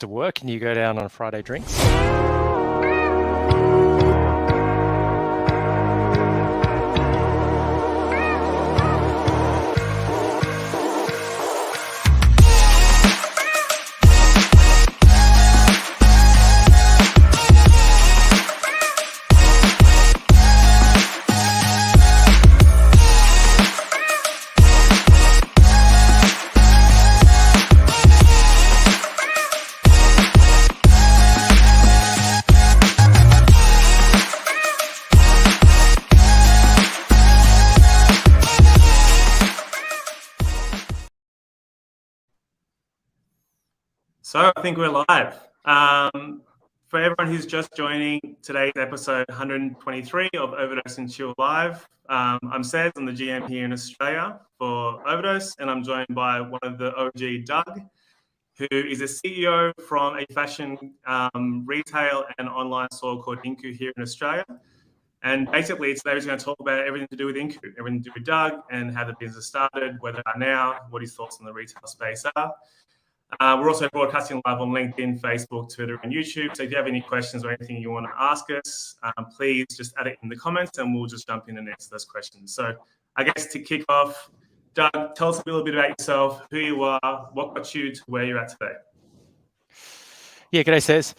after work and you go down on a Friday drinks? So I think we're live. For everyone who's just joining today's episode 123 of Overdose and Chill Live, I'm Cez, I'm the GM here in Australia for Overdose, and I'm joined by one of the OG, Doug, who is a CEO from a fashion retail and online store called Incu here in Australia. And basically today we're going to talk about everything to do with Incu, everything to do with Doug and how the business started, where they are now, what his thoughts on the retail space are. We're also broadcasting live on LinkedIn, Facebook, Twitter, and YouTube. So if you have any questions or anything you want to ask us, please just add it in the comments and we'll just jump in and answer those questions. So I guess to kick off, Doug, tell us a little bit about yourself, who you are, what got you to where you're at today. Yeah, g'day, Cez.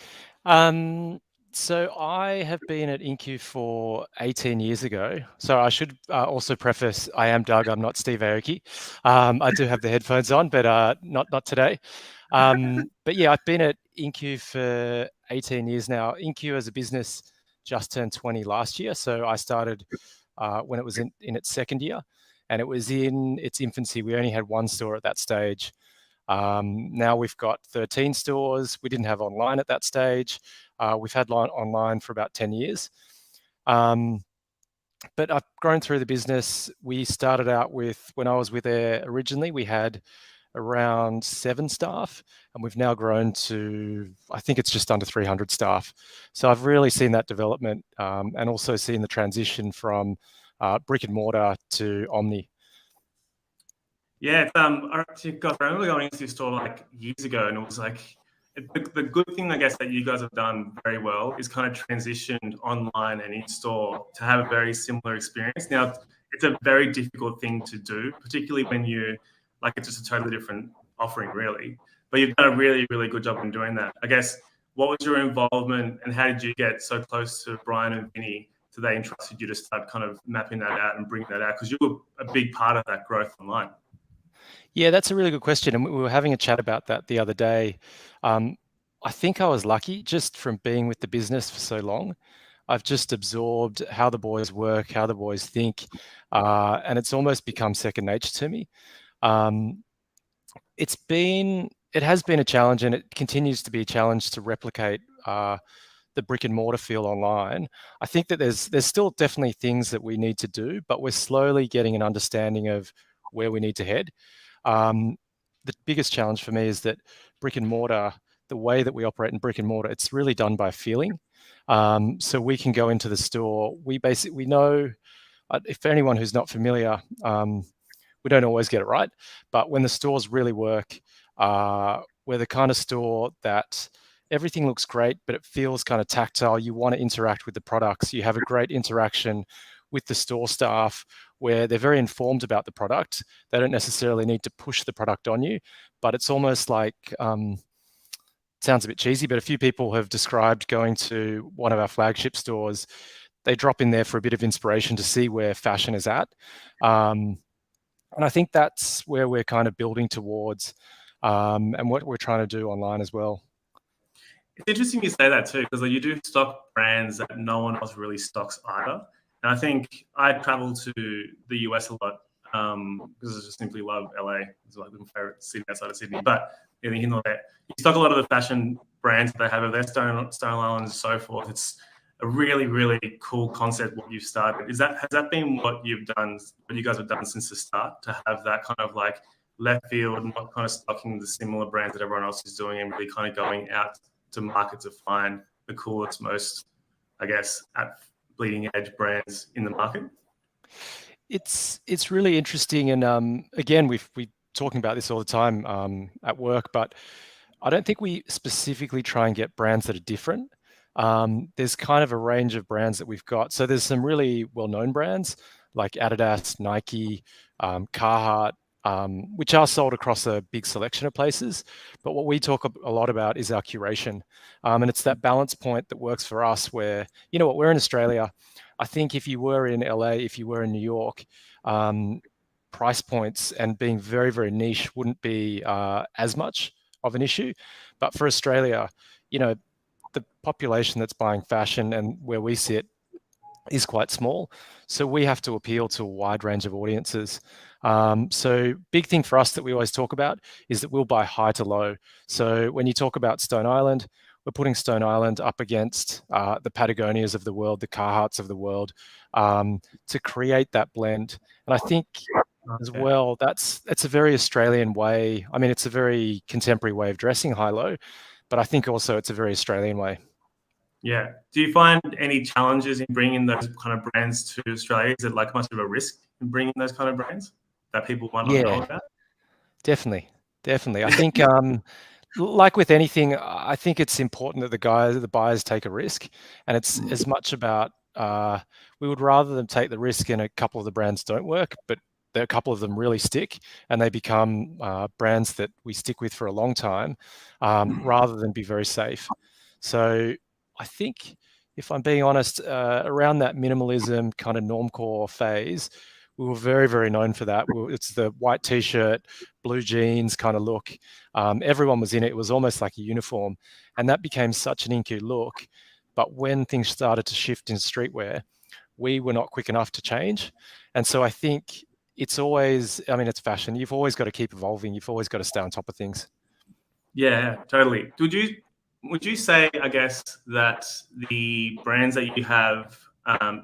So I have been at Incu for 18 years ago. So I should also preface, I am Doug, I'm not Steve Aoki. I do have the headphones on, but not today. But yeah, I've been at Incu for 18 years now. Incu as a business just turned 20 last year. So I started when it was in its second year, and it was in its infancy. We only had one store at that stage. Now we've got 13 stores. We didn't have online at that stage. We've had online for about 10 years. But I've grown through the business. We started out with, when I was with Air originally, we had around 7 staff, and we've now grown to, I think it's just under 300 staff. So I've really seen that development and also seen the transition from brick and mortar to omni. Yeah, I remember going into the store like years ago, and it was like, the good thing, I guess, that you guys have done very well is kind of transitioned online and in-store to have a very similar experience. Now, it's a very difficult thing to do, particularly when you, like, it's just a totally different offering, really. But you've done a really, really good job in doing that. I guess, what was your involvement and how did you get so close to Brian and Vinny so they entrusted you to start kind of mapping that out and bringing that out? Because you were a big part of that growth online. Yeah, that's a really good question. And we were having a chat about that the other day. I think I was lucky just from being with the business for so long. I've just absorbed how the boys work, how the boys think, and it's almost become second nature to me. It has been a challenge, and it continues to be a challenge to replicate the brick and mortar feel online. I think that there's still definitely things that we need to do, but we're slowly getting an understanding of where we need to head. The biggest challenge for me is that brick and mortar, the way that we operate in brick and mortar, it's really done by feeling. So we can go into the store. We know, if anyone who's not familiar, we don't always get it right, but when the stores really work, we're the kind of store that everything looks great, but it feels kind of tactile. You want to interact with the products. You have a great interaction with the store staff where they're very informed about the product. They don't necessarily need to push the product on you, but it's almost like, sounds a bit cheesy, but a few people have described going to one of our flagship stores. They drop in there for a bit of inspiration to see where fashion is at. And I think that's where we're kind of building towards and what we're trying to do online as well. It's interesting you say that too, because you do stock brands that no one else really stocks either. And I think I travel to the US a lot because I just simply love LA. It's like my favorite city outside of Sydney. But you stock a lot of the fashion brands that they have, their Stone Island and so forth. It's a really, really cool concept what you've started. Has that been what you've done, what you guys have done since the start, to have that kind of like left field and not kind of stocking the similar brands that everyone else is doing and really kind of going out to market to find the coolest, most, I guess, at bleeding edge brands in the market? It's really interesting, and again, we're talking about this all the time at work, but I don't think we specifically try and get brands that are different. There's kind of a range of brands that we've got. So there's some really well-known brands like Adidas, Nike, Carhartt, which are sold across a big selection of places. But what we talk a lot about is our curation. And it's that balance point that works for us where, you know what, we're in Australia. I think if you were in LA, if you were in New York, price points and being very, very niche wouldn't be as much of an issue. But for Australia, you know, the population that's buying fashion and where we sit is quite small. So we have to appeal to a wide range of audiences. So big thing for us that we always talk about is that we'll buy high to low. So when you talk about Stone Island, we're putting Stone Island up against the Patagonias of the world, the Carhartts of the world, to create that blend. And I think as well, it's a very Australian way. I mean, it's a very contemporary way of dressing high-low, but I think also it's a very Australian way. Yeah. Do you find any challenges in bringing those kind of brands to Australia? Is it like much of a risk in bringing those kind of brands that people might not know Yeah, about? definitely. Definitely. I think, like with anything, I think it's important that the buyers take a risk, and it's as much about we would rather them take the risk and a couple of the brands don't work, but a couple of them really stick and they become brands that we stick with for a long time, rather than be very safe. So I think, if I'm being honest, around that minimalism kind of normcore phase, we were very, very known for that. It's the white t-shirt, blue jeans kind of look. Everyone was in it. It was almost like a uniform. And that became such an Incu look. But when things started to shift in streetwear, we were not quick enough to change. And so I think it's always, I mean, it's fashion. You've always got to keep evolving. You've always got to stay on top of things. Yeah, totally. Would you say, I guess, that the brands that you have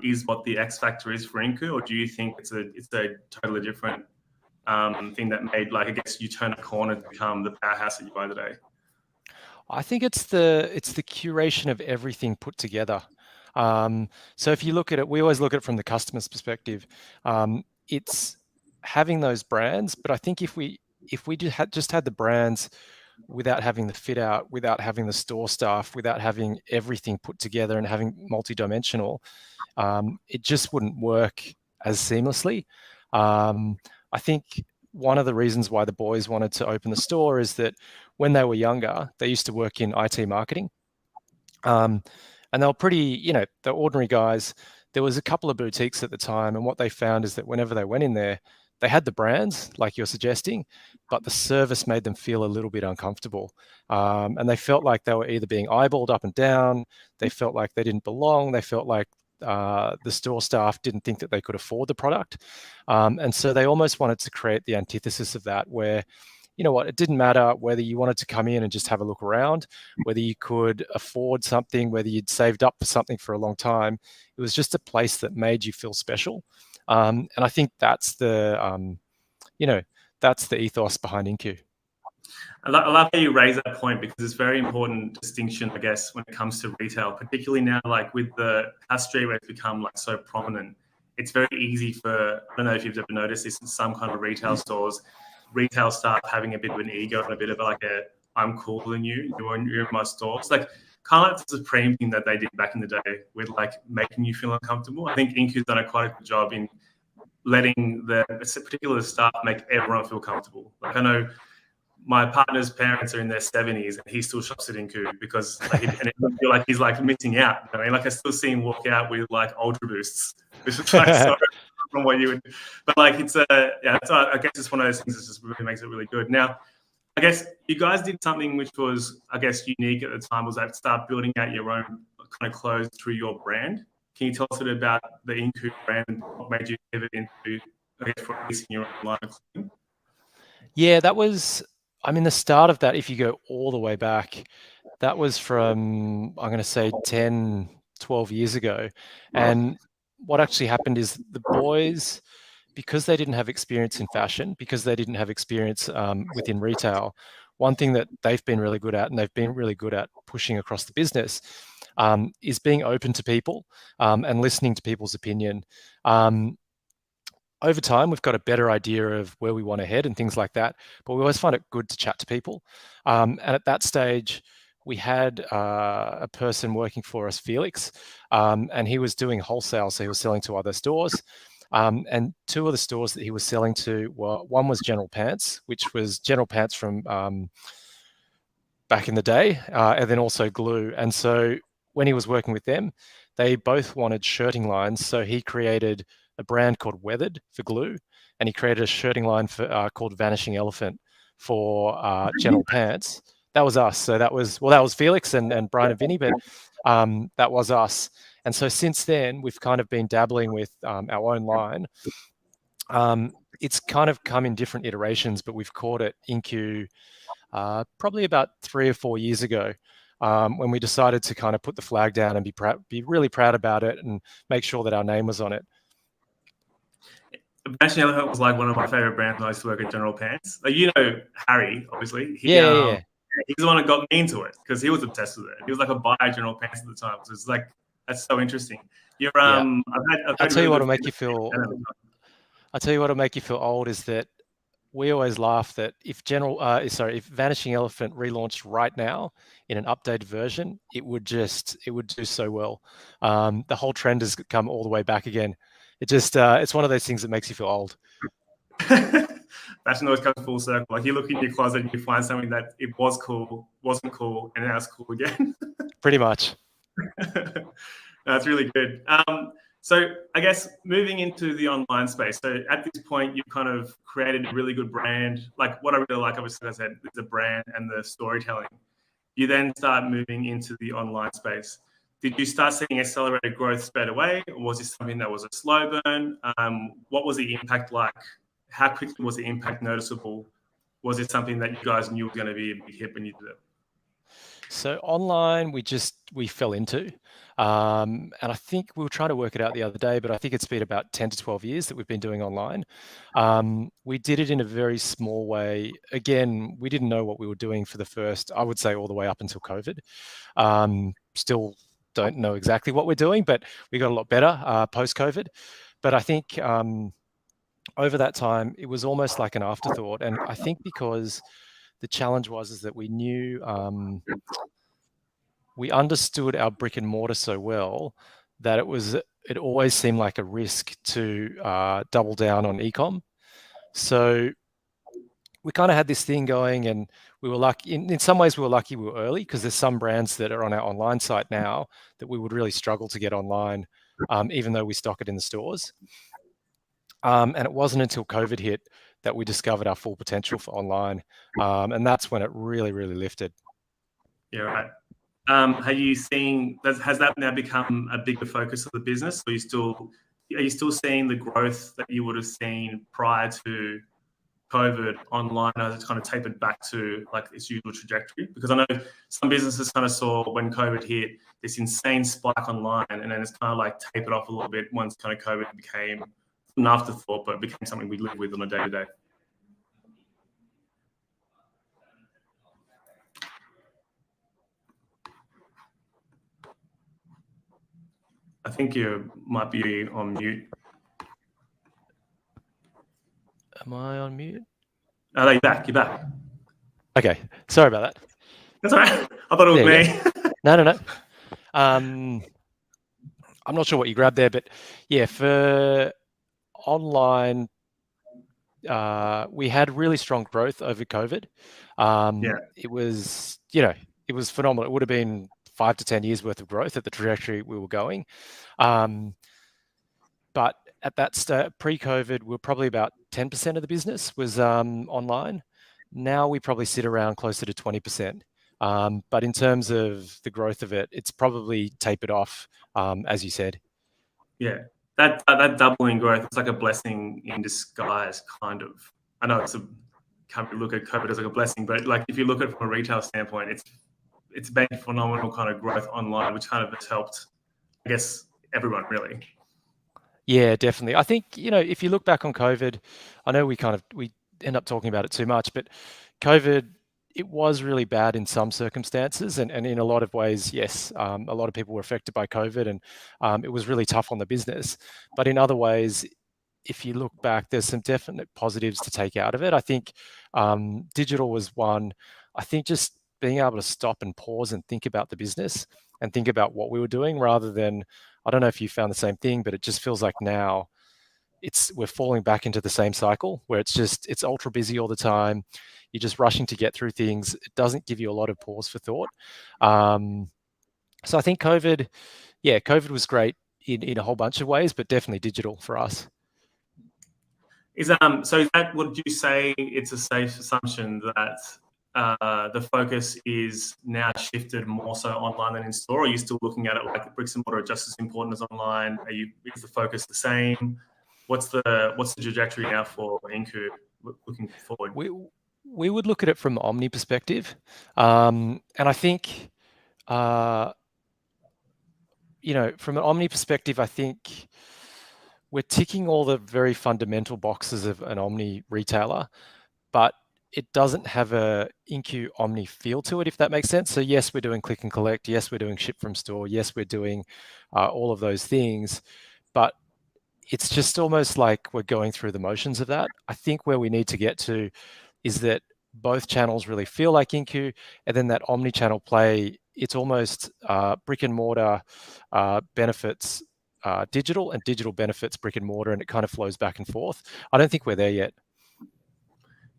is what the X factor is for Incu, or do you think it's a totally different thing that made, like, I guess, you turn a corner to become the powerhouse that you are today? I think it's the curation of everything put together. So if you look at it, we always look at it from the customer's perspective. It's having those brands, but I think if we just had the brands without having the fit out, without having the store staff, without having everything put together and having multi-dimensional, it just wouldn't work as seamlessly. I think one of the reasons why the boys wanted to open the store is that when they were younger, they used to work in IT marketing. And they were pretty, you know, they're ordinary guys. There was a couple of boutiques at the time, and what they found is that whenever they went in there, they had the brands, like you're suggesting, but the service made them feel a little bit uncomfortable. And they felt like they were either being eyeballed up and down, they felt like they didn't belong, they felt like the store staff didn't think that they could afford the product. And so they almost wanted to create the antithesis of that, where, you know what, it didn't matter whether you wanted to come in and just have a look around, whether you could afford something, whether you'd saved up for something for a long time. It was just a place that made you feel special. And I think that's you know, that's the ethos behind Incu. I love how you raise that point, because it's a very important distinction, I guess, when it comes to retail, particularly now, like with how streetwear has become like so prominent. It's very easy for, I don't know if you've ever noticed this in some kind of retail stores, retail staff having a bit of an ego and a bit of like I'm cooler than you, you're in my store. It's like kind of like the supreme thing that they did back in the day with like making you feel uncomfortable. I think Incu's done quite a good job in letting the particular staff make everyone feel comfortable. Like, I know my partner's parents are in their 70s and he still shops at Incu because like, and it doesn't feel like he's like missing out. I mean, like, I still see him walk out with like Ultra Boosts, which is like so from what you would, but like it's I guess it's one of those things that just really makes it really good. Now, I guess you guys did something which was, I guess, unique at the time, was that start building out your own kind of clothes through your brand. Can you tell us a bit about the Incu brand and what made you pivot into, I guess, releasing your own line of clothing? Yeah, that was, I mean, the start of that, if you go all the way back, that was from, I'm going to say 10, 12 years ago. And what actually happened is the boys, because they didn't have experience in fashion, because they didn't have experience within retail, one thing that they've been really good at, and they've been really good at pushing across the business, is being open to people and listening to people's opinion. over time, we've got a better idea of where we want to head and things like that. But we always find it good to chat to people. And at that stage, we had a person working for us, Felix, and he was doing wholesale, so he was selling to other stores. And two of the stores that he was selling to were, one was General Pants, which was General Pants from back in the day, and then also Glue. And so when he was working with them, they both wanted shirting lines. So he created a brand called Weathered for Glue, and he created a shirting line for called Vanishing Elephant for General Pants. That was us. So that was Felix and Brian and Vinny, but that was us. And so since then, we've kind of been dabbling with our own line. It's kind of come in different iterations, but we've called it Incu probably about 3 or 4 years ago, when we decided to kind of put the flag down and be really proud about it and make sure that our name was on it. Vanishing Elephant was like one of my favorite brands when I used to work at General Pants. Like, you know, Harry, obviously. Yeah. He's the one that got me into it because he was obsessed with it. He was like a buyer General Pants at the time. So it's like, that's so interesting. You're Yeah. I'll tell you what'll make you feel. I'll tell you what'll make you feel old is that we always laugh that if Vanishing Elephant relaunched right now in an updated version, it would do so well. The whole trend has come all the way back again. It's one of those things that makes you feel old. Fashion always comes full circle. Like, you look in your closet and you find something that it was cool, wasn't cool, and now it's cool again. Pretty much. That's really good. So I guess moving into the online space. So at this point, you've kind of created a really good brand. Like, what I really like, obviously, as I said, is the brand and the storytelling. You then start moving into the online space. Did you start seeing accelerated growth straight away, or was this something that was a slow burn? What was the impact like? How quickly was the impact noticeable? Was it something that you guys knew was going to be a big hit when you did it? So online, we fell into, and I think we were trying to work it out the other day, but I think it's been about 10 to 12 years that we've been doing online. We did it in a very small way. Again, we didn't know what we were doing for the first, I would say, all the way up until COVID. Still don't know exactly what we're doing, but we got a lot better post-COVID. But I think over that time, it was almost like an afterthought. And I think because the challenge is that we knew, we understood our brick and mortar so well that it always seemed like a risk to double down on ecom. So we kind of had this thing going, and we were lucky. In some ways, we were lucky we were early, because there's some brands that are on our online site now that we would really struggle to get online, even though we stock it in the stores. And it wasn't until COVID hit that we discovered our full potential for online. And that's when it really, really lifted. Yeah, right. Have you seen, has that now become a bigger focus of the business? Or are you still seeing the growth that you would have seen prior to COVID online, as it's kind of tapered back to like its usual trajectory? Because I know some businesses kind of saw, when COVID hit, this insane spike online, and then it's kind of like tapered off a little bit once kind of COVID became an afterthought, but it became something we live with on a day-to-day. I think you might be on mute. Am I on mute? Oh, you're back. You're back. Okay, sorry about that. That's all right. I thought it was me. No. I'm not sure what you grabbed there, but yeah, for online, we had really strong growth over COVID. It was, it was phenomenal. It would have been 5 to 10 years worth of growth at the trajectory we were going. But at that pre-COVID, we were probably about 10% of the business was online. Now we probably sit around closer to 20%. But in terms of the growth of it, it's probably tapered off, as you said. Yeah, that doubling growth, it's like a blessing in disguise, kind of. I know can't look at COVID as like a blessing, but like if you look at it from a retail standpoint, it's been phenomenal kind of growth online, which kind of has helped, I guess, everyone really. Yeah, definitely. I think, if you look back on COVID, I know we end up talking about it too much, but COVID, it was really bad in some circumstances, and in a lot of ways, yes, a lot of people were affected by COVID, and it was really tough on the business. But in other ways, if you look back, there's some definite positives to take out of it. I think digital was one. I think just being able to stop and pause and think about the business and think about what we were doing rather than, I don't know if you found the same thing, but it just feels like now we're falling back into the same cycle where it's ultra busy all the time. You're just rushing to get through things. It doesn't give you a lot of pause for thought. So I think COVID was great in a whole bunch of ways, but definitely digital for us. So is that, would you say it's a safe assumption that the focus is now shifted more so online than in store? Or are you still looking at it like bricks and mortar are just as important as online? Is the focus the same? What's the trajectory now for Incu looking forward? We would look at it from an omni perspective, and I think from an omni perspective, I think we're ticking all the very fundamental boxes of an omni retailer, but it doesn't have a Incu omni feel to it, if that makes sense. So yes, we're doing click and collect. Yes, we're doing ship from store. Yes, we're doing all of those things, but it's just almost like we're going through the motions of that. I think where we need to get to is that both channels really feel like Incu, and then that omni-channel play, it's almost brick and mortar benefits digital, and digital benefits brick and mortar, and it kind of flows back and forth. I don't think we're there yet.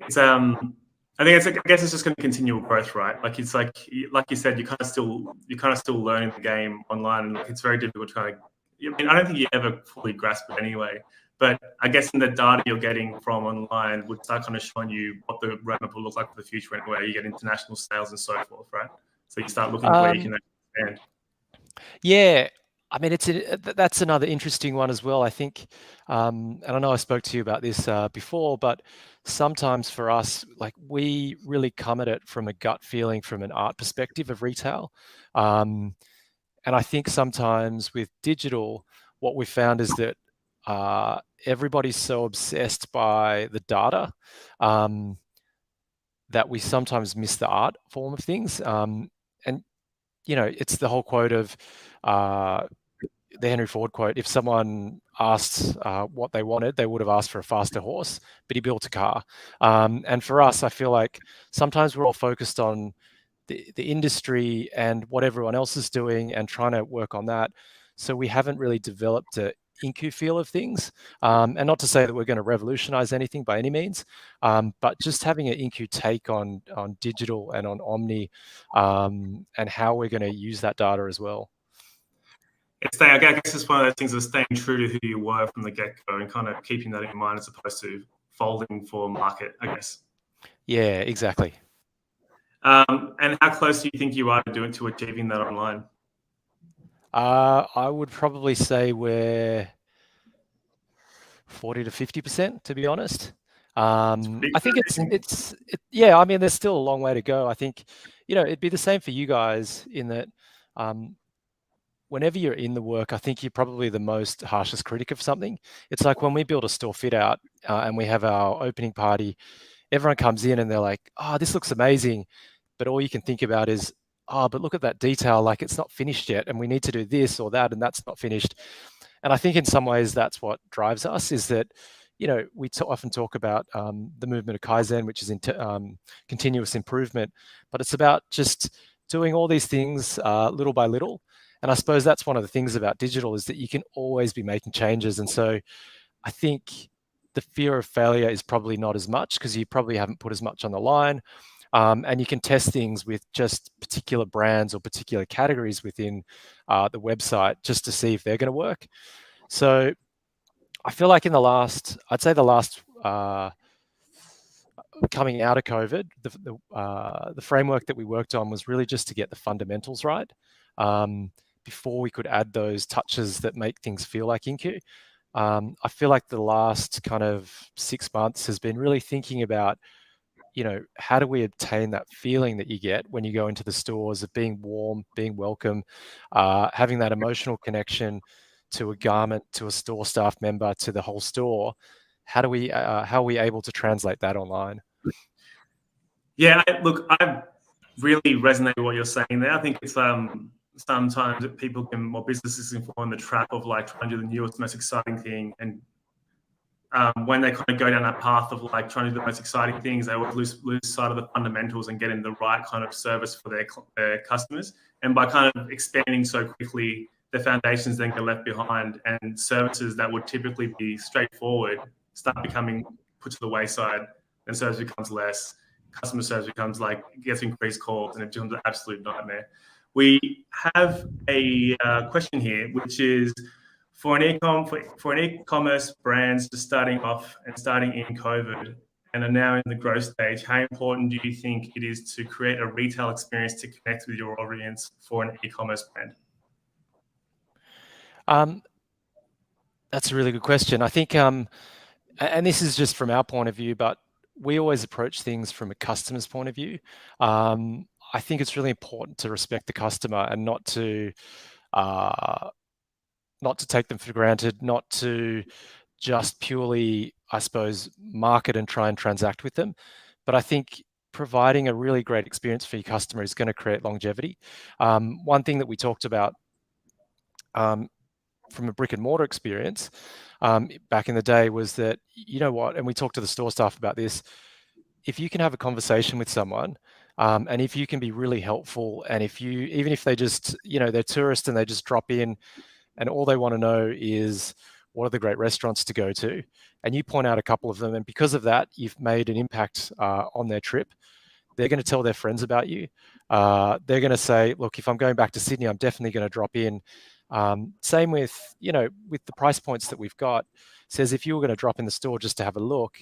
It's I think I guess it's just going to continual growth, right? Like you said, you're kind of still learning the game online, and it's very difficult to kind of. I mean, I don't think you ever fully grasp it anyway. But I guess in the data you're getting from online would start kind of showing you what the roadmap will look like for the future anyway. You get international sales and so forth, right? So you start looking at where you can expand. Yeah, I mean, that's another interesting one as well. I think, and I know I spoke to you about this before, but sometimes for us, like we really come at it from a gut feeling, from an art perspective of retail. And I think sometimes with digital, what we found is that everybody's so obsessed by the data that we sometimes miss the art form of things. And it's the whole quote of the Henry Ford quote: if someone asked what they wanted, they would have asked for a faster horse, but he built a car. And for us, I feel like sometimes we're all focused on the industry and what everyone else is doing and trying to work on that. So we haven't really developed a Incu feel of things. And not to say that we're going to revolutionize anything by any means, but just having an Incu take on digital and on omni, and how we're going to use that data as well. I guess it's one of those things of staying true to who you were from the get-go and kind of keeping that in mind as opposed to folding for market, I guess. Yeah, exactly. And how close do you think you are to achieving that online? I would probably say we're 40 to 50%, to be honest. I think yeah, I mean, there's still a long way to go. I think, it'd be the same for you guys in that whenever you're in the work, I think you're probably the most harshest critic of something. It's like when we build a store fit out and we have our opening party, everyone comes in and they're like, oh, this looks amazing. But all you can think about is, oh, but look at that detail, like it's not finished yet, and we need to do this or that, and that's not finished. And I think in some ways that's what drives us, is that, we often talk about the movement of Kaizen, which is continuous improvement, but it's about just doing all these things little by little. And I suppose that's one of the things about digital, is that you can always be making changes. And so I think the fear of failure is probably not as much because you probably haven't put as much on the line. And you can test things with just particular brands or particular categories within the website just to see if they're going to work. So I feel like I'd say the last coming out of COVID, the framework that we worked on was really just to get the fundamentals right before we could add those touches that make things feel like Incu. I feel like the last kind of 6 months has been really thinking about, how do we obtain that feeling that you get when you go into the stores of being warm, being welcome, having that emotional connection to a garment, to a store staff member, to the whole store. How are we able to translate that online? Yeah, look, I really resonate with what you're saying there. I think it's sometimes people or businesses can fall in the trap of like trying to do the newest, most exciting thing and when they kind of go down that path of like trying to do the most exciting things, they always lose sight of the fundamentals and getting the right kind of service for their customers. And by kind of expanding so quickly, the foundations then get left behind, and services that would typically be straightforward start becoming put to the wayside, and service becomes less. Customer service becomes like gets increased calls, and it becomes an absolute nightmare. We have a question here, which is for an e-commerce brands just starting off and starting in COVID and are now in the growth stage, how important do you think it is to create a retail experience to connect with your audience for an e-commerce brand? That's a really good question. I think, and this is just from our point of view, but we always approach things from a customer's point of view. I think it's really important to respect the customer and not to take them for granted, not to just purely, I suppose, market and try and transact with them. But I think providing a really great experience for your customer is going to create longevity. One thing that we talked about from a brick and mortar experience back in the day was that, you know what, and we talked to the store staff about this, if you can have a conversation with someone and if you can be really helpful, and even if they just, they're tourists and they just drop in and all they want to know is what are the great restaurants to go to, and you point out a couple of them, and because of that, you've made an impact on their trip. They're going to tell their friends about you. They're going to say, look, if I'm going back to Sydney, I'm definitely going to drop in. Same with, with the price points that we've got. Says if you were going to drop in the store just to have a look,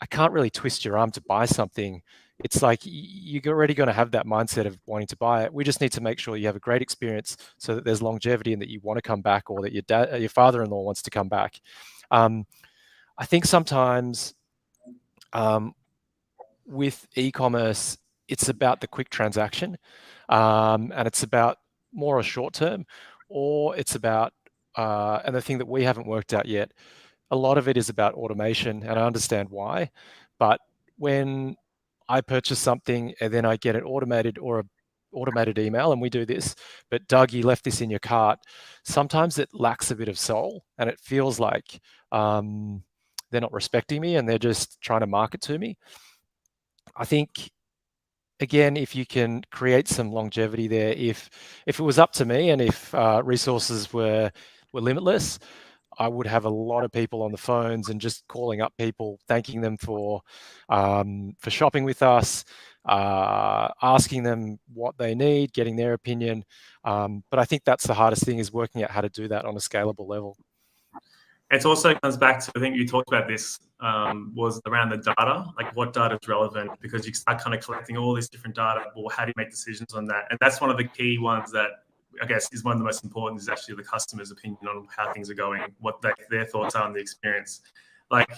I can't really twist your arm to buy something. It's like you're already going to have that mindset of wanting to buy it. We just need to make sure you have a great experience so that there's longevity and that you want to come back, or that your father-in-law wants to come back. I think sometimes with e-commerce, it's about the quick transaction, and it's about more a short term, or it's about, and the thing that we haven't worked out yet, a lot of it is about automation, and I understand why. But when I purchase something and then I get an automated email, and we do this, but Doug, you left this in your cart, sometimes it lacks a bit of soul, and it feels like they're not respecting me and they're just trying to market to me. I think, again, if you can create some longevity there, if it was up to me and if resources were limitless, I would have a lot of people on the phones and just calling up people, thanking them for shopping with us, asking them what they need, getting their opinion. But I think that's the hardest thing, is working out how to do that on a scalable level. It also comes back to, I think you talked about this, was around the data, like what data is relevant, because you start kind of collecting all this different data. Well, how do you make decisions on that? And that's one of the key ones that I guess is one of the most important, is actually the customer's opinion on how things are going, what their thoughts are on the experience. Like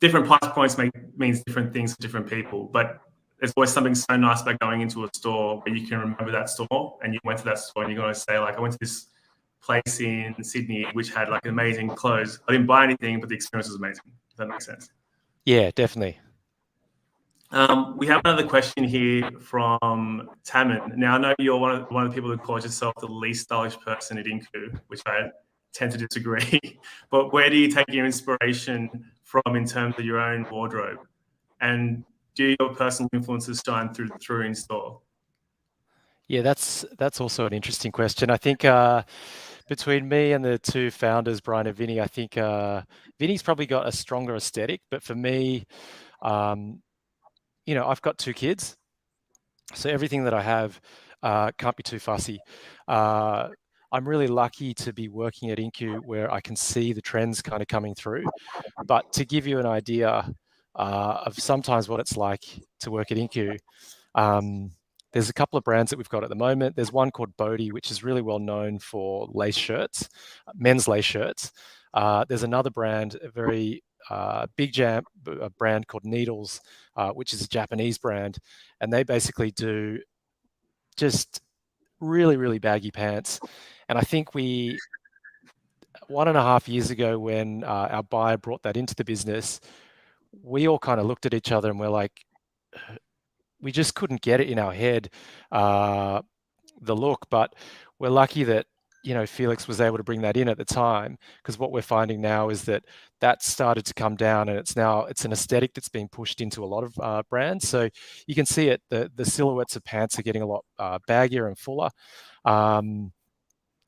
different price points means different things to different people, but there's always something so nice about going into a store where you can remember that store, and you went to that store and you're going to say, like, I went to this place in Sydney which had like amazing clothes. I didn't buy anything, but the experience was amazing. Does that make sense? Yeah, definitely. We have another question here from Tammin. Now, I know you're one of the people who calls yourself the least stylish person at Incu, which I tend to disagree. But where do you take your inspiration from in terms of your own wardrobe? And do your personal influences shine through in store? Yeah, that's also an interesting question. I think between me and the two founders, Brian and Vinny, I think Vinny's probably got a stronger aesthetic, but for me, I've got two kids, so everything that I have can't be too fussy. I'm really lucky to be working at Incu, where I can see the trends kind of coming through. But to give you an idea of sometimes what it's like to work at Incu, there's a couple of brands that we've got at the moment. There's one called Bodhi, which is really well known for lace shirts, men's lace shirts. There's another brand, a very big brand called Needles, which is a Japanese brand, and they basically do just really, really baggy pants. And I think 1.5 years ago, when our buyer brought that into the business, we all kind of looked at each other and we're like, we just couldn't get it in our head, the look. But we're lucky that, Felix was able to bring that in at the time, because what we're finding now is that that's started to come down, and it's an aesthetic that's being pushed into a lot of brands. So you can see it, the silhouettes of pants are getting a lot baggier and fuller.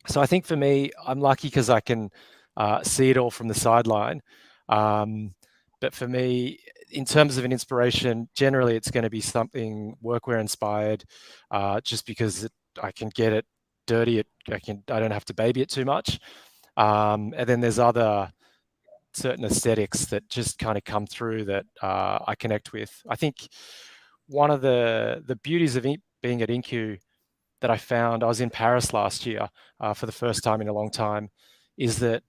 So I think for me, I'm lucky because I can see it all from the sideline. But for me, in terms of an inspiration, generally it's going to be something workwear inspired, just because I can get it dirty. I don't have to baby it too much. And then there's other certain aesthetics that just kind of come through that I connect with. I think one of the beauties of being at Incu that I found, I was in Paris last year for the first time in a long time, is that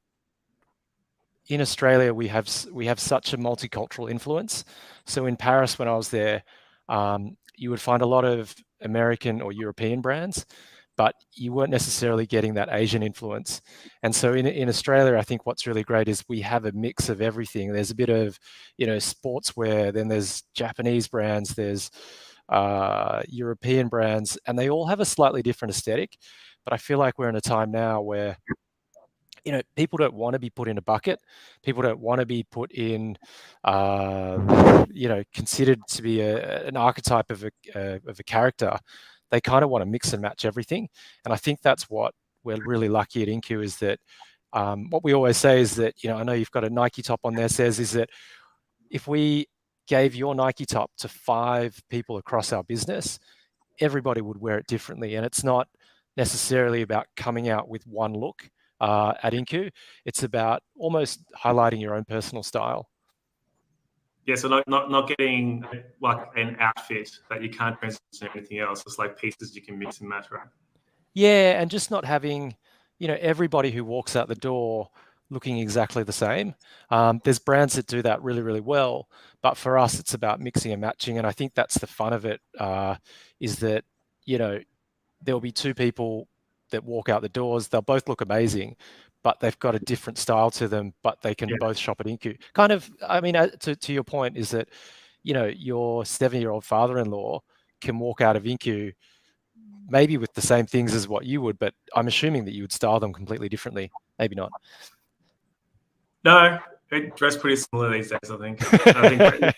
in Australia we have such a multicultural influence. So in Paris, when I was there, you would find a lot of American or European brands, but you weren't necessarily getting that Asian influence. And so in Australia, I think what's really great is we have a mix of everything. There's a bit of, sportswear, then there's Japanese brands, there's European brands, and they all have a slightly different aesthetic. But I feel like we're in a time now where people don't want to be put in a bucket. People don't want to be put in, considered to be an archetype of a character. They kind of want to mix and match everything. And I think that's what we're really lucky at Incu, is that what we always say is that, I know you've got a Nike top on there, says, is that if we gave your Nike top to 5 people across our business, everybody would wear it differently. And it's not necessarily about coming out with one look at Incu. It's about almost highlighting your own personal style. Yeah, so not getting like an outfit that you can't transition to anything else. It's like pieces you can mix and match, right? Yeah, and just not having, everybody who walks out the door looking exactly the same. There's brands that do that really, really well, but for us, it's about mixing and matching. And I think that's the fun of it, is that, there'll be 2 people that walk out the doors. They'll both look amazing, but they've got a different style to them, but they can both shop at Incu. Kind of, I mean, to your point is that, your 70-year-old father-in-law can walk out of Incu maybe with the same things as what you would, but I'm assuming that you would style them completely differently. Maybe not. No, they dress pretty similar these days, I think. I think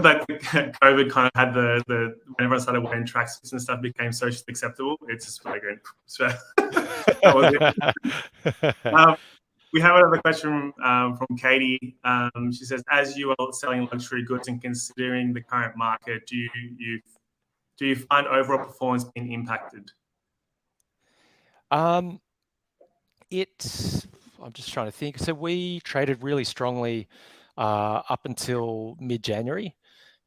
but COVID kind of had the when everyone started wearing tracksuits and stuff became socially acceptable. It's just like so that was it. We have another question from Katie. She says, as you are selling luxury goods and considering the current market, do you find overall performance being impacted? I'm just trying to think. So we traded really strongly up until mid-January,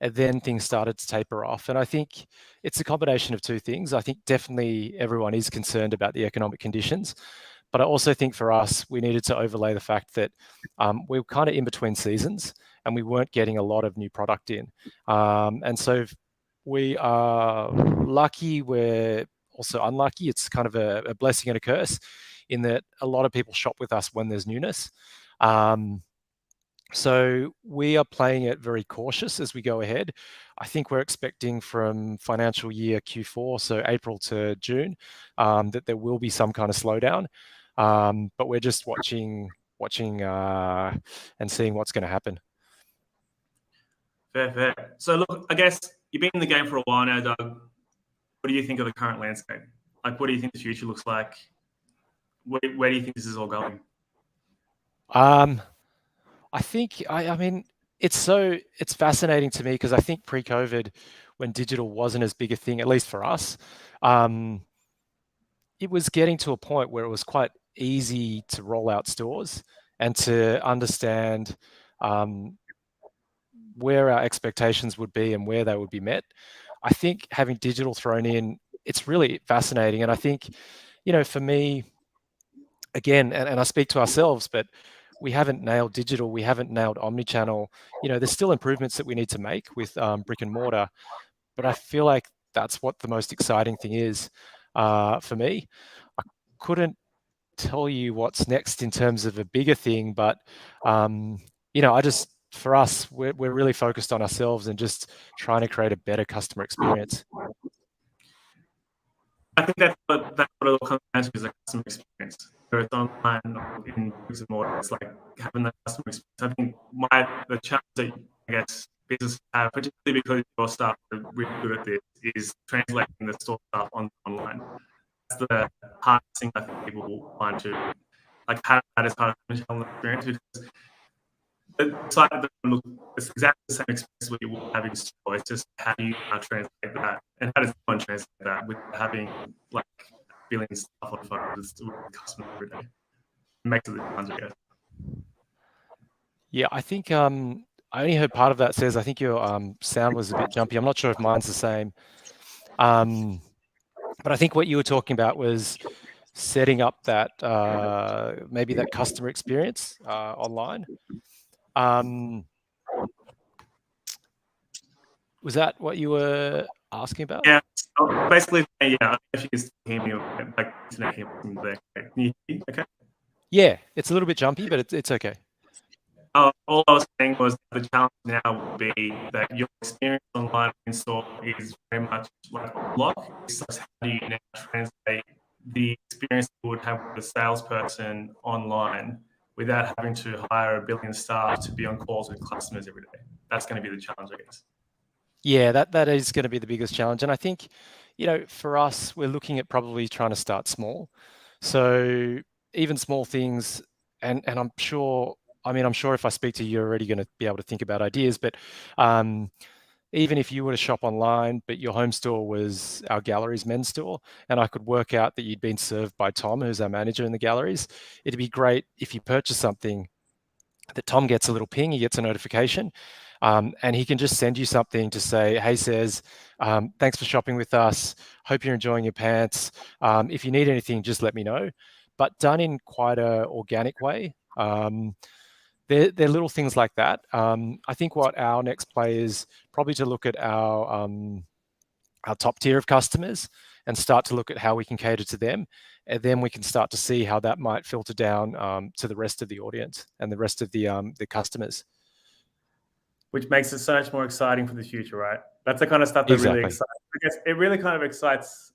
and then things started to taper off. And I think it's a combination of 2 things. I think definitely everyone is concerned about the economic conditions, but I also think for us, we needed to overlay the fact that we were kind of in between seasons and we weren't getting a lot of new product in. And so we are lucky, we're also unlucky. It's kind of a blessing and a curse, in that a lot of people shop with us when there's newness. So we are playing it very cautious as we go ahead. I think we're expecting from financial year Q4, so April to June, that there will be some kind of slowdown. But we're just watching and seeing what's going to happen. Fair. So look, I guess you've been in the game for a while now, Doug. What do you think of the current landscape? Like, what do you think the future looks like? Where do you think this is all going? I think, I mean, it's fascinating to me, because I think pre-COVID, when digital wasn't as big a thing, at least for us, it was getting to a point where it was quite easy to roll out stores and to understand where our expectations would be and where they would be met. I think having digital thrown in, it's really fascinating. And I think, for me, again, and I speak to ourselves, but we haven't nailed digital. We haven't nailed omnichannel. There's still improvements that we need to make with brick and mortar, but I feel like that's what the most exciting thing is for me. I couldn't tell you what's next in terms of a bigger thing, but for us, we're really focused on ourselves and just trying to create a better customer experience. I think that's what it all comes down challenge is the customer experience. Whether it's online or in bricks and mortar, it's like having that customer experience. I think the challenge that I guess businesses have, particularly because your staff are really good at this, is translating the store stuff online. That's the hardest thing I think people will find to like how that is part of the experience, because it's exactly the same experience what you will have in store. It's just how do you translate that, and how does one translate that with having like feeling stuff on the phone with the customer every day? It makes it a challenge, I guess. Yeah, I think I only heard part of that. Says I think your sound was a bit jumpy. I'm not sure if mine's the same. But I think what you were talking about was setting up that maybe that customer experience online. Was that what you were asking about? Yeah. So basically, yeah. If you can hear me, like internet here from there. Can you hear me? Okay. Yeah, it's a little bit jumpy, but it's okay. All I was saying was the challenge now will be that your experience online in store is very much like a block. So how do you now translate the experience you would have with a salesperson online without having to hire 1 billion staff to be on calls with customers every day? That's going to be the challenge, I guess. Yeah, that is going to be the biggest challenge. And I think, for us, we're looking at probably trying to start small. So even small things, and I'm sure if I speak to you, you're already going to be able to think about ideas, but even if you were to shop online, but your home store was our galleries men's store, and I could work out that you'd been served by Tom, who's our manager in the galleries, it'd be great if you purchase something that Tom gets a little ping, he gets a notification, and he can just send you something to say, hey, Cez, thanks for shopping with us. Hope you're enjoying your pants. If you need anything, just let me know. But done in quite an organic way. They're little things like that. I think what our next play is probably to look at our top tier of customers and start to look at how we can cater to them. And then we can start to see how that might filter down to the rest of the audience and the rest of the customers. Which makes it so much more exciting for the future, right? That's the kind of stuff that really excites. I guess it really kind of excites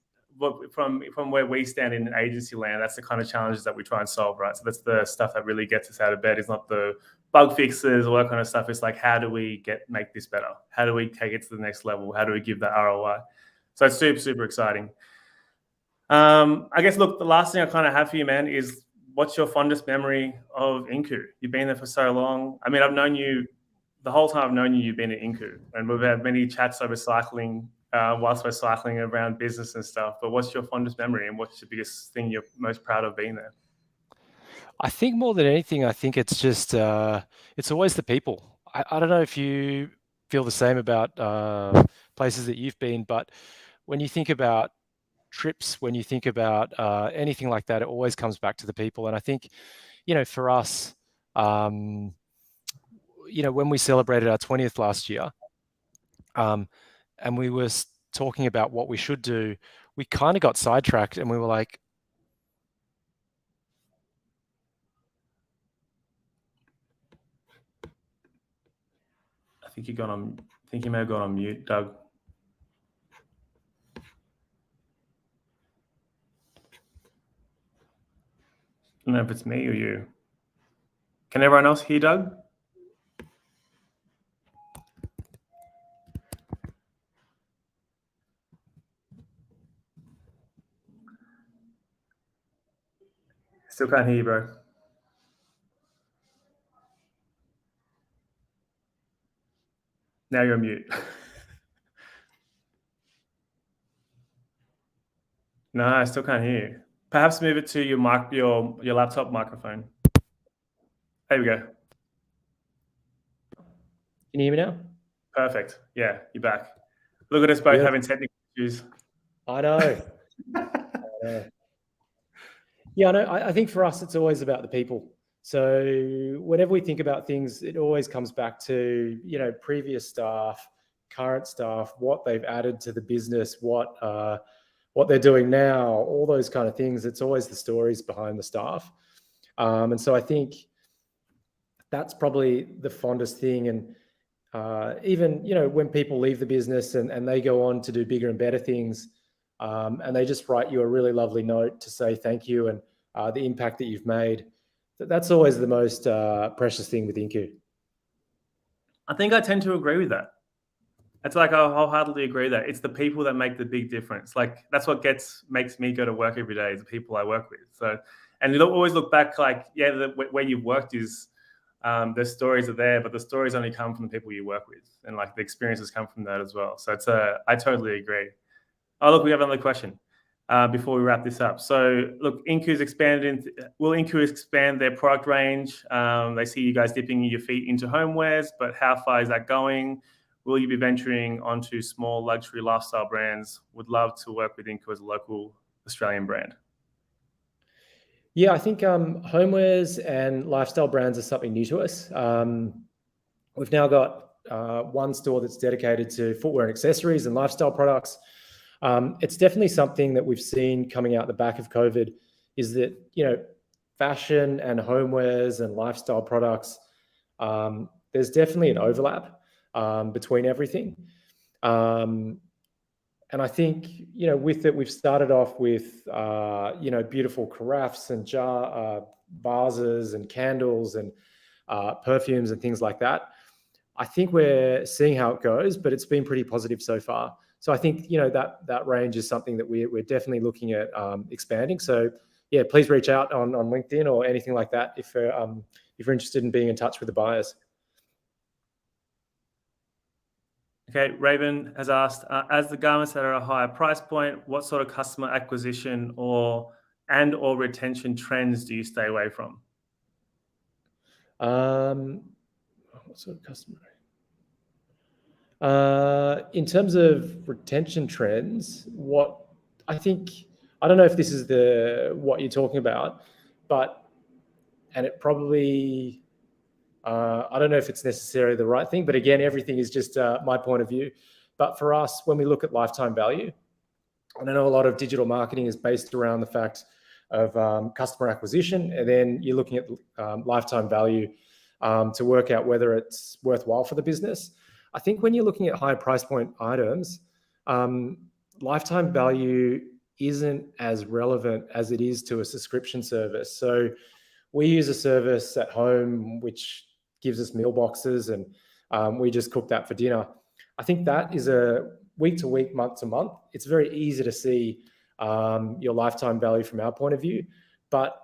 from where we stand in agency land. That's the kind of challenges that we try and solve, right? So that's the stuff that really gets us out of bed. It's not the bug fixes, all that kind of stuff. It's like, how do we make this better? How do we take it to the next level? How do we give that ROI? So it's super, super exciting. I guess, look, the last thing I kind of have for you, man, is what's your fondest memory of Incu? You've been there for so long. I mean, I've known you the whole time I've known you, you've been at Incu, and we've had many chats over cycling whilst we're cycling around business and stuff. But what's your fondest memory, and what's the biggest thing you're most proud of being there? I think more than anything, I think it's just it's always the people. I don't know if you feel the same about places that you've been, but when you think about trips, when you think about anything like that, it always comes back to the people. And I think, for us, when we celebrated our 20th last year, and we were talking about what we should do, we kind of got sidetracked, and we were like, I think you may have gone on mute, Doug. I don't know if it's me or you. Can everyone else hear Doug? Still can't hear you, bro. Now you're on mute. No, I still can't hear you. Perhaps move it to your laptop microphone. There we go. can you hear me now? Perfect. Yeah, you're back. Look at us both having technical issues. I know. Yeah, I think for us, it's always about the people. So whenever we think about things, it always comes back to, previous staff, current staff, what they've added to the business, what they're doing now, all those kind of things. It's always the stories behind the staff. And so I think that's probably the fondest thing. And even, when people leave the business and they go on to do bigger and better things, and they just write you a really lovely note to say thank you and the impact that you've made. That's always the most precious thing with Incu. I think I tend to agree with that. It's like I wholeheartedly agree that it's the people that make the big difference. Like that's what makes me go to work every day is the people I work with. So, and you always look back like, yeah, where you've worked is the stories are there, but the stories only come from the people you work with, and like the experiences come from that as well. So I totally agree. Oh, look, we have another question before we wrap this up. So, look, will Incu expand their product range? They see you guys dipping your feet into homewares, but how far is that going? Will you be venturing onto small luxury lifestyle brands? Would love to work with Incu as a local Australian brand. Yeah, I think homewares and lifestyle brands are something new to us. We've now got one store that's dedicated to footwear and accessories and lifestyle products. It's definitely something that we've seen coming out the back of COVID is that, fashion and homewares and lifestyle products, there's definitely an overlap between everything. And I think, with it, we've started off with, beautiful carafes and vases and candles and perfumes and things like that. I think we're seeing how it goes, but it's been pretty positive so far. So I think, that range is something that we're definitely looking at expanding. So yeah, please reach out on LinkedIn or anything like that if you're interested in being in touch with the buyers. Okay, Raven has asked, as the garments that are at a higher price point, what sort of customer acquisition or retention trends do you stay away from? What sort of customer? In terms of retention trends, I don't know if this is what you're talking about, and it probably, I don't know if it's necessarily the right thing, but again, everything is just my point of view. But for us, when we look at lifetime value, and I know a lot of digital marketing is based around the fact of customer acquisition, and then you're looking at lifetime value to work out whether it's worthwhile for the business. I think when you're looking at high price point items, lifetime value isn't as relevant as it is to a subscription service. So we use a service at home which gives us meal boxes, and we just cook that for dinner. I think that is a week to week, month to month. It's very easy to see your lifetime value from our point of view, but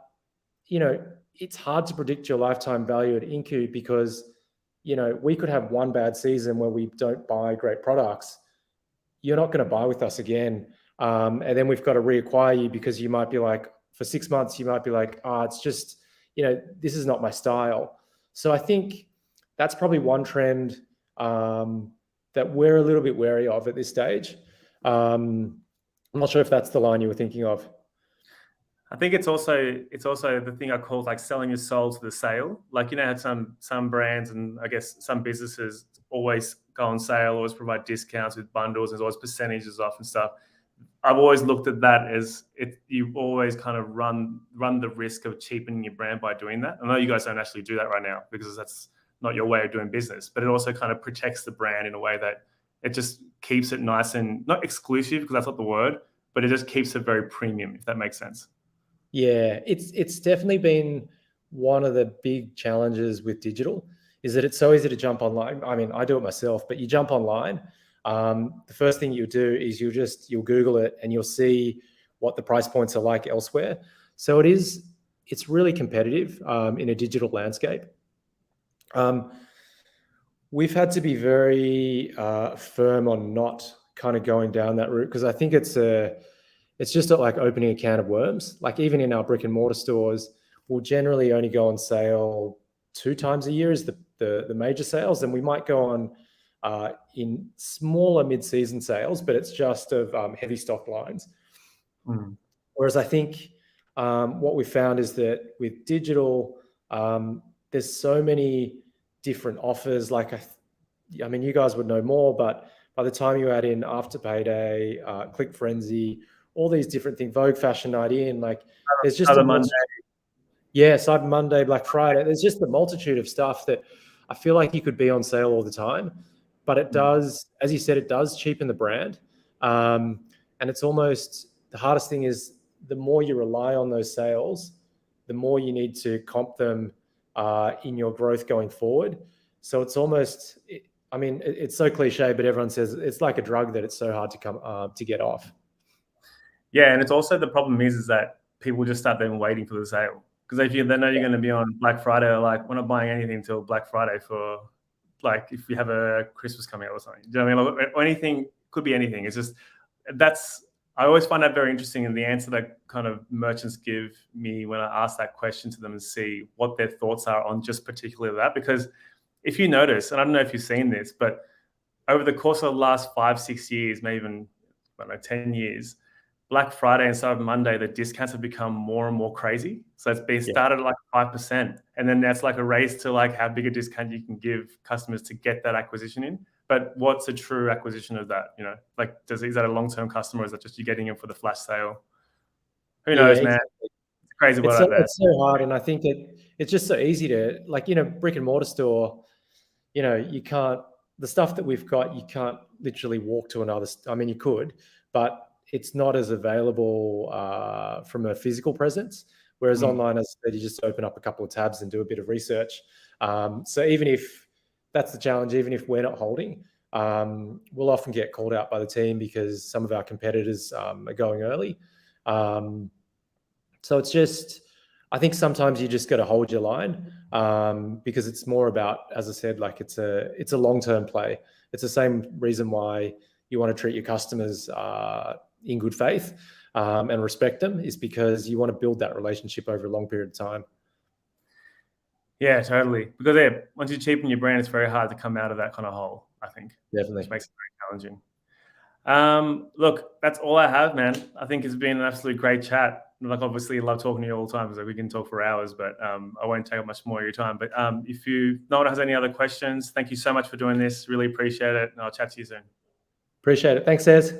it's hard to predict your lifetime value at Incu because we could have one bad season where we don't buy great products. You're not going to buy with us again, and then we've got to reacquire you because you might be like, for 6 months, you might be like, it's just, this is not my style. So I think that's probably one trend that we're a little bit wary of at this stage. I'm not sure if that's the line you were thinking of. I think it's also the thing I call like selling your soul to the sale. Like, how some brands and I guess some businesses always go on sale, always provide discounts with bundles, there's always percentages off and stuff. I've always looked at that as you always kind of run the risk of cheapening your brand by doing that. I know you guys don't actually do that right now because that's not your way of doing business, but it also kind of protects the brand in a way that it just keeps it nice and not exclusive, because that's not the word, but it just keeps it very premium, if that makes sense. Yeah, it's definitely been one of the big challenges with digital is that it's so easy to jump online. I mean, I do it myself, but you jump online. The first thing you do is you'll Google it and you'll see what the price points are like elsewhere. So it's really competitive in a digital landscape. We've had to be very firm on not kind of going down that route because I think it's just not like opening a can of worms. Like even in our brick and mortar stores, we'll generally only go on sale 2 times a year is the major sales, and we might go on in smaller mid-season sales, but it's just of heavy stock lines. Whereas I think what we found is that with digital, there's so many different offers. Like, I mean, you guys would know more, but by the time you add in Afterpay Day, Click Frenzy, all these different things, Vogue Fashion Night In, like there's just Cyber Monday. Yeah, Cyber Monday, Black Friday. There's just a multitude of stuff that I feel like you could be on sale all the time, but it does, as you said, it does cheapen the brand. And And it's almost the hardest thing is the more you rely on those sales, the more you need to comp them in your growth going forward. So it's almost, I mean, it's so cliche, but everyone says it's like a drug that it's so hard to come to get off. Yeah, and it's also the problem is that people just start then waiting for the sale, because if they know you're going to be on Black Friday, like we're not buying anything until Black Friday for, like, if you have a Christmas coming out or something. Do you know what I mean? Or anything, could be anything. It's just I always find that very interesting, and the answer that kind of merchants give me when I ask that question to them and see what their thoughts are on just particularly that. Because if you notice, and I don't know if you've seen this, but over the course of the last 5-6 years, maybe even, I don't know, 10 years, Black Friday and Cyber Monday, the discounts have become more and more crazy. So it's been started at like 5%. And then that's like a race to like how big a discount you can give customers to get that acquisition in. But what's a true acquisition of that? You know, like, is that a long-term customer, or is that just you getting him for the flash sale? Who knows, man? Exactly. It's a crazy world out there. It's so hard. And I think it's just so easy to, like, brick and mortar store, you can't, the stuff that we've got, you can't literally walk to another, I mean, you could, but it's not as available from a physical presence. Whereas online, as I said, you just open up a couple of tabs and do a bit of research. So even if that's the challenge, even if we're not holding, we'll often get called out by the team because some of our competitors are going early. So it's just, I think sometimes you just got to hold your line because it's more about, as I said, like it's a long-term play. It's the same reason why you want to treat your customers in good faith and respect them, is because you want to build that relationship over a long period of time. Yeah, totally. Because once you cheapen your brand, it's very hard to come out of that kind of hole, I think. Definitely. Which makes it very challenging. Look, that's all I have, man. I think it's been an absolute great chat. Like, obviously, I love talking to you all the time, so we can talk for hours, but I won't take up much more of your time. But if no one has any other questions, thank you so much for doing this. Really appreciate it, and I'll chat to you soon. Appreciate it. Thanks, Cez.